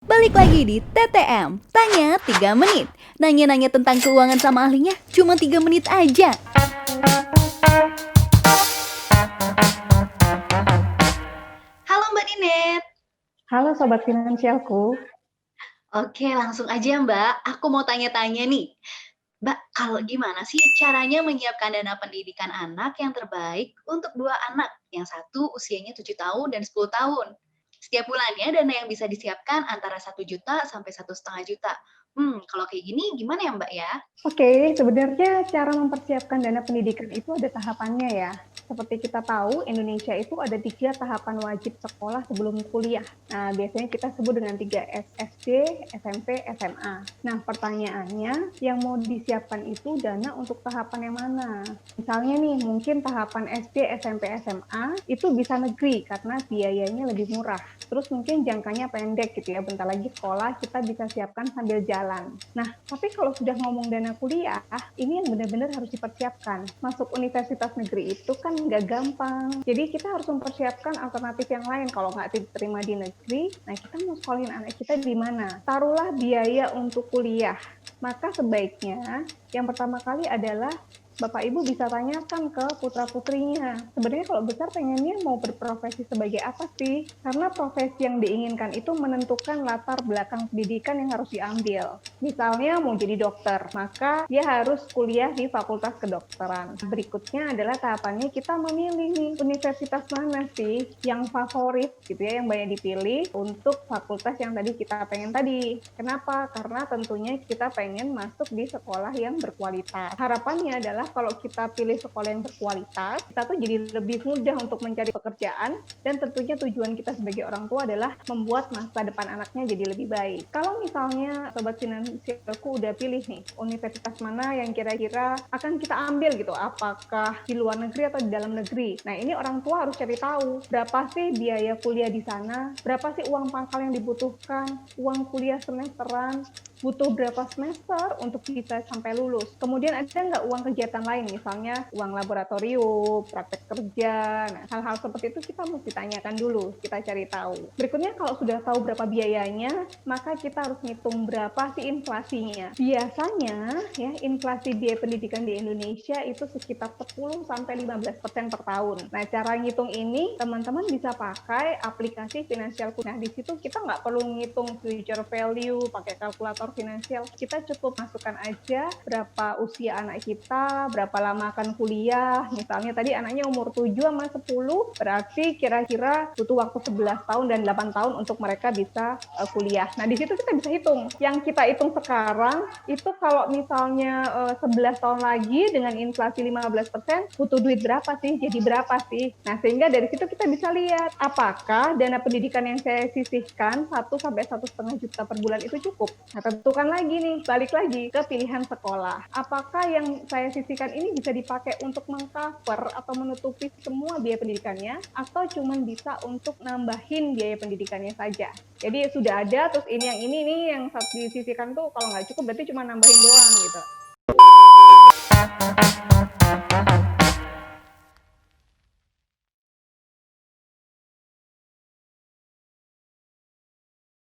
Balik lagi di TTM, Tanya 3 menit. Nanya-nanya tentang keuangan sama ahlinya cuma 3 menit aja. Halo Mbak Ninet. Halo Sobat Finansialku. Oke, langsung aja Mbak. Aku mau tanya-tanya nih. Mbak, kalau gimana sih caranya menyiapkan dana pendidikan anak yang terbaik untuk 2 anak? Yang satu usianya 7 tahun dan 10 tahun. Setiap bulannya dana yang bisa disiapkan antara 1 juta sampai 1,5 juta. Kalau kayak gini gimana ya Mbak ya? Oke, sebenarnya cara mempersiapkan dana pendidikan itu ada tahapannya ya. Seperti kita tahu, Indonesia itu ada 3 tahapan wajib sekolah sebelum kuliah. Nah, biasanya kita sebut dengan 3S, SD, SMP, SMA. Nah, pertanyaannya, yang mau disiapkan itu dana untuk tahapan yang mana? Misalnya nih, mungkin tahapan SD, SMP, SMA itu bisa negeri karena biayanya lebih murah. Terus mungkin jangkanya pendek gitu ya, bentar lagi sekolah kita bisa siapkan sambil jalan. Nah, tapi kalau sudah ngomong dana kuliah, ini yang benar-benar harus dipersiapkan. Masuk universitas negeri itu kan nggak gampang. Jadi kita harus mempersiapkan alternatif yang lain. Kalau nggak diterima di negeri, nah kita mau sekolahin anak kita di mana? Taruhlah biaya untuk kuliah. Maka sebaiknya yang pertama kali adalah Bapak Ibu bisa tanyakan ke putra-putrinya. Sebenarnya kalau besar pengennya mau berprofesi sebagai apa sih? Karena profesi yang diinginkan itu menentukan latar belakang pendidikan yang harus diambil. Misalnya mau jadi dokter, maka dia harus kuliah di fakultas kedokteran. Berikutnya adalah tahapannya kita memilih nih universitas mana sih yang favorit gitu ya, yang banyak dipilih untuk fakultas yang tadi kita pengen tadi. Kenapa? Karena tentunya kita pengen masuk di sekolah yang berkualitas. Harapannya adalah kalau kita pilih sekolah yang berkualitas, kita tuh jadi lebih mudah untuk mencari pekerjaan dan tentunya tujuan kita sebagai orang tua adalah membuat masa depan anaknya jadi lebih baik. Kalau misalnya Sobat Finansialku udah pilih nih universitas mana yang kira-kira akan kita ambil gitu, apakah di luar negeri atau di dalam negeri. Nah, ini orang tua harus cari tahu berapa sih biaya kuliah di sana, berapa sih uang pangkal yang dibutuhkan, uang kuliah semesteran, butuh berapa semester untuk bisa sampai lulus. Kemudian ada nggak uang kegiatan lain, misalnya uang laboratorium, praktek kerja. Nah, hal-hal seperti itu kita mesti tanyakan dulu, kita cari tahu. Berikutnya kalau sudah tahu berapa biayanya, maka kita harus ngitung berapa sih inflasinya. Biasanya ya inflasi biaya pendidikan di Indonesia itu sekitar 10-15% per tahun. Nah, cara ngitung ini teman-teman bisa pakai aplikasi Finansialku. Nah, di situ kita nggak perlu ngitung future value, pakai kalkulator finansial. Kita cukup masukkan aja berapa usia anak kita, berapa lama akan kuliah. Misalnya tadi anaknya umur 7 sama 10, berarti kira-kira butuh waktu 11 tahun dan 8 tahun untuk mereka bisa kuliah. Nah, di situ kita bisa hitung. Yang kita hitung sekarang itu kalau misalnya 11 tahun lagi dengan inflasi 15%, butuh duit berapa sih? Jadi berapa sih? Nah, sehingga dari situ kita bisa lihat apakah dana pendidikan yang saya sisihkan 1-1,5 juta per bulan itu cukup. Nah, tentukan lagi nih, balik lagi ke pilihan sekolah. Apakah yang saya sisihkan ini bisa dipakai untuk mengcover atau menutupi semua biaya pendidikannya, atau cuma bisa untuk nambahin biaya pendidikannya saja. Jadi sudah ada, terus ini yang disisihkan tuh kalau nggak cukup berarti cuma nambahin doang gitu.